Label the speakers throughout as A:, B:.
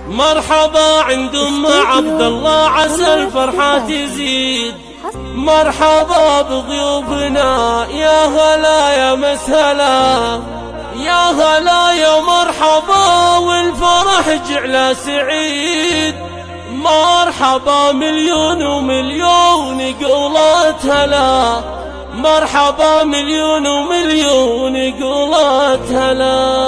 A: مرحبا عند ام عبد الله عسى الفرحة تزيد. مرحبا بضيوفنا يا هلا يا مسهلا، يا هلا يا مرحبا والفرح جعله سعيد. مرحبا مليون ومليون قولات هلا، مرحبا مليون ومليون قولات هلا.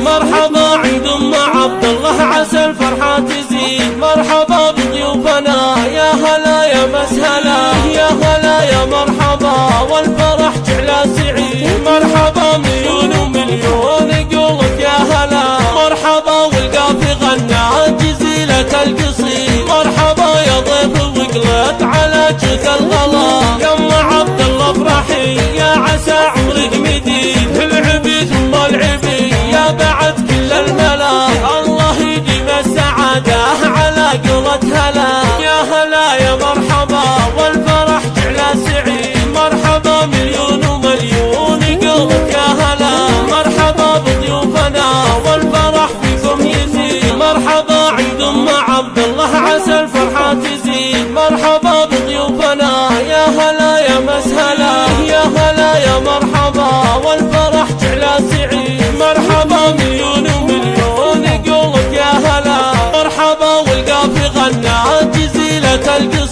A: مرحبا عند ام عبد الله عسى الفرحة تزيد. مرحبا بضيوفنا يا هلا يا مسهلا، يا هلا يا مرحبا والفرح جعله سعيد. مرحبا مليون ومليون قولك يا هلا، مرحبا والقافي غنى جزيلة القصيد. مرحبا يا ضيف وقلت على جث الغلا، يا ام عبد الله افرحي يا عسى عمرك مديد. العبيد ام العبيد يا بعد كل الملا، الله يديم السعادة على قولة هلا. يا هلا يا مرحبا والفرح جعله سعيد. مرحبا مليون ومليون قولك يا هلا، مرحبا بضيوفنا والفرح فيكم يزيد. مرحبا عند ام عبد الله عسى الفرحة تزيد. مرحبا بضيوفنا يا هلا يا مسهلا، يا هلا يا مرحبا والفرح جعله سعيد. مرحبا مليون ومليون قولك يا هلا، مرحبا والقافي غنى جزيلة القصيد.